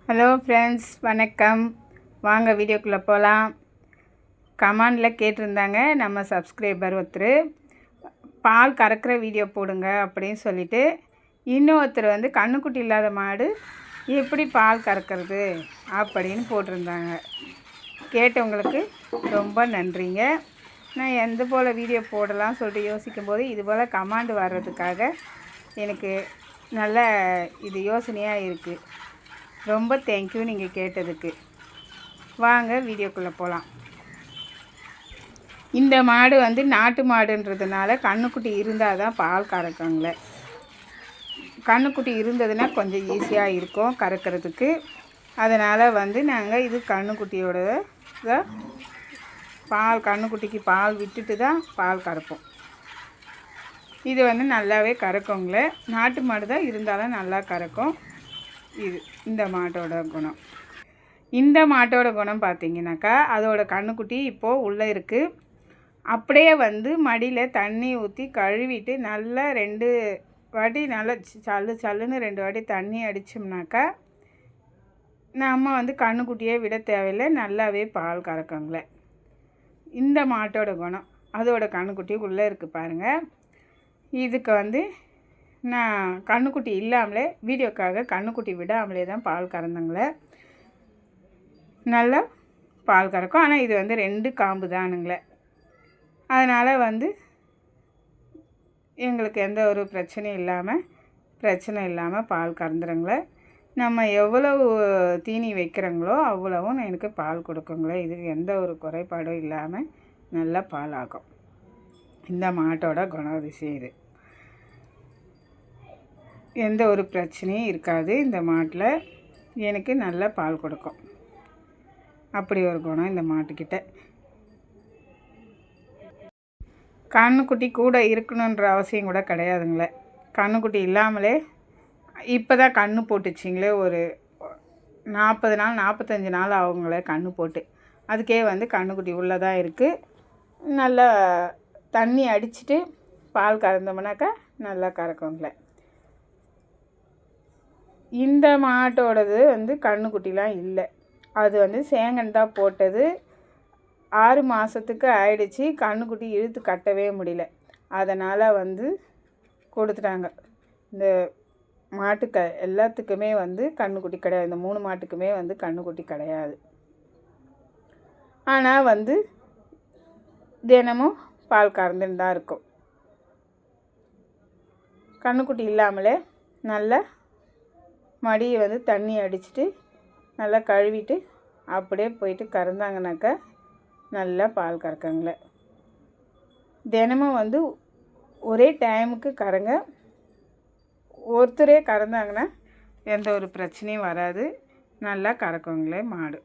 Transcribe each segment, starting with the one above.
Hello friends, வணக்கம். வாங்க வீடியோக்குள்ளே போகலாம். கமெண்டில் கேட்டிருந்தாங்க நம்ம சப்ஸ்கிரைபர் ஒருத்தர், பால் கறக்கிற வீடியோ போடுங்க அப்படின்னு சொல்லிவிட்டு. இன்னொருத்தர் வந்து கண்ணுக்குட்டி இல்லாத மாடு எப்படி பால் கறக்கிறது அப்படின்னு போட்டிருந்தாங்க. கேட்டவங்களுக்கு ரொம்ப நன்றிங்க. நான் எந்த போல் வீடியோ போடலாம் சொல்லிட்டு யோசிக்கும்போது இது போல் கமெண்ட் வர்றதுக்காக எனக்கு நல்ல இது யோசனையாக இருக்குது. ரொம்ப தேங்க்யூ நீங்கள் கேட்டதுக்கு. வாங்க வீடியோக்குள்ளே போகலாம். இந்த மாடு வந்து நாட்டு மாடுன்றதுனால கண்ணுக்குட்டி இருந்தால் தான் பால் கறக்குங்களே. கண்ணுக்குட்டி இருந்ததுன்னா கொஞ்சம் ஈஸியாக இருக்கும் கறக்கிறதுக்கு. அதனால் வந்து நாங்கள் இது கண்ணுக்குட்டியோட பால், கண்ணுக்குட்டிக்கு பால் விட்டுட்டு தான் பால் கறப்போம். இது வந்து நல்லாவே கறக்குங்களே. நாட்டு மாடு தான் இருந்தாலும் நல்லா கறக்கும். இது இந்த மாட்டோட குணம். இந்த மாட்டோட குணம் பார்த்திங்கனாக்கா, அதோட கண்ணுக்குட்டி இப்போது உள்ளே இருக்குது. அப்படியே வந்து மடியில் தண்ணி ஊற்றி கழுவிட்டு நல்லா 2 வாட்டி நல்லா சல்லுன்னு 2 வாட்டி தண்ணி அடித்தோம்னாக்கா நம்ம வந்து கண்ணுக்குட்டியே விட தேவையில்லை, நல்லாவே பால் கறக்குங்களே. இந்த மாட்டோட குணம். அதோட கண்ணுக்குட்டி உள்ளே இருக்குது பாருங்கள். இதுக்கு வந்து நான் கண்ணுக்குட்டி இல்லாமலே வீடியோக்காக கண்ணுக்குட்டி விடாமலே தான் பால் கறந்தங்களே. நல்லா பால் கறக்கும். ஆனால் இது வந்து 2 காம்பு தானுங்களே. அதனால் வந்து எங்களுக்கு எந்த ஒரு பிரச்சனை இல்லாமல் பால் கறந்துருங்களே. நம்ம எவ்வளவு தீனி வைக்கிறோங்களோ அவ்வளவும் எனக்கு பால் கொடுக்குங்களே. இதுக்கு எந்த ஒரு குறைபாடும் இல்லாமல் நல்லா பால் ஆகும். இந்த மாட்டோட குணாதிசயம் இது. எந்த ஒரு பிரச்சனையும் இருக்காது. இந்த மாட்டில் எனக்கு நல்ல பால் கொடுக்கும். அப்படி ஒரு குணம் இந்த மாட்டுக்கிட்ட. கண்ணுக்குட்டி கூட இருக்கணுன்ற அவசியம் கூட கிடையாதுங்களே. கண்ணுக்குட்டி இல்லாமலே இப்போ தான் கன்று போட்டுச்சிங்களே. ஒரு 40 நாள் 45 நாள் ஆகுங்களே கன்று போட்டு. அதுக்கே வந்து கண்ணுக்குட்டி உள்ளே தான் இருக்குது. நல்லா தண்ணி அடிச்சுட்டு பால் கறந்தோம்னாக்கா நல்லா கறக்குங்களே. இந்த மாட்டோடது வந்து கண்ணுக்குட்டிலாம் இல்லை. அது வந்து சேங்கன் தான் போட்டது. 6 மாதத்துக்கு ஆயிடுச்சு. கண்ணுக்குட்டி இழுத்து கட்டவே முடியல. அதனால் வந்து கொடுத்துட்டாங்க. இந்த எல்லாத்துக்குமே வந்து கண்ணுக்குட்டி கிடையாது. இந்த 3 மாட்டுக்குமே வந்து கண்ணுக்குட்டி கிடையாது. ஆனால் வந்து தினமும் பால் கறந்துன்னு தான் இருக்கும். கண்ணுக்குட்டி இல்லாமலே நல்லா மடியை வந்து தண்ணி அடிச்சுட்டு நல்லா கழுவிட்டு அப்படியே போயிட்டு கறந்தாங்கனாக்கா நல்லா பால் கறக்குங்களே. தினமும் வந்து ஒரே டைமுக்கு கறங்க. ஒருத்தரே கறந்தாங்கன்னா எந்த ஒரு பிரச்சனையும் வராது. நல்லா கறக்குங்களே மாடு.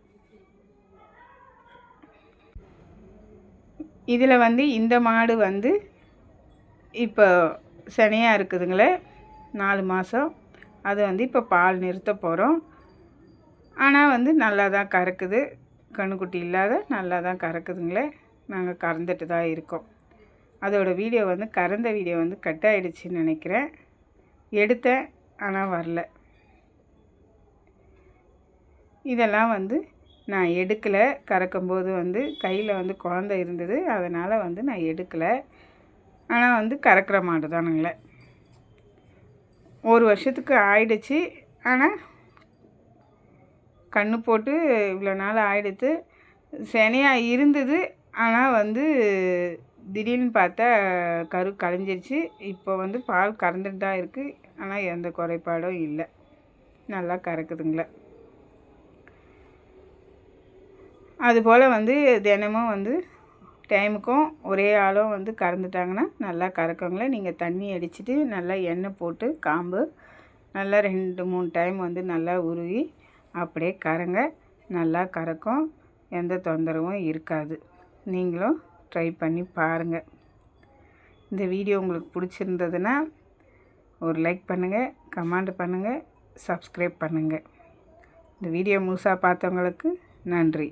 இதில் வந்து இந்த மாடு வந்து இப்போ சனியாக இருக்குதுங்களே, 4 மாதம். அது வந்து இப்போ பால் நிறுத்த போகிறோம். ஆனால் வந்து நல்லா தான் கறக்குது. கண்ணுக்குட்டி இல்லாத நல்லா தான் கறக்குதுங்களே. நாங்கள் கறந்துட்டு தான் இருக்கோம். அதோட வீடியோ வந்து கறந்த வீடியோ வந்து கட் ஆகிடுச்சின்னு நினைக்கிறேன். எடுத்தேன் ஆனால் வரல. இதெல்லாம் வந்து நான் எடுக்கலை. கறக்கும்போது வந்து கையில் வந்து குழந்தை இருந்தது. அதனால் வந்து நான் எடுக்கலை. ஆனால் வந்து கறக்கிற மாடு தானுங்களே. 1 வருஷத்துக்கு ஆயிடுச்சு. ஆனால் கன்று போட்டு இவ்வளோ நாள் ஆயிடுத்து. சனியாக இருந்தது. ஆனால் வந்து திடீர்னு பார்த்தா கரு கலைஞ்சிருச்சு. இப்போ வந்து பால் கறந்துட்டு தான் இருக்குது. ஆனால் எந்த குறைபாடும் இல்லை. நல்லா கறக்குதுங்களே. அதுபோல் வந்து தினமும் வந்து டைமுக்கும் ஒரே ஆளும் வந்து கறந்துட்டாங்கன்னா நல்லா கறக்குங்களே. நீங்கள் தண்ணி அடிச்சுட்டு நல்லா எண்ணெய் போட்டு காம்பு நல்லா 2-3 டைம் வந்து நல்லா உருவி அப்படியே கறங்க. நல்லா கறக்கும். எந்த தொந்தரவும் இருக்காது. நீங்களும் ட்ரை பண்ணி பாருங்கள். இந்த வீடியோ உங்களுக்கு பிடிச்சிருந்ததுன்னா ஒரு லைக் பண்ணுங்கள், கமெண்ட் பண்ணுங்கள், சப்ஸ்கிரைப் பண்ணுங்கள். இந்த வீடியோ முழுசாக பார்த்தவங்களுக்கு நன்றி.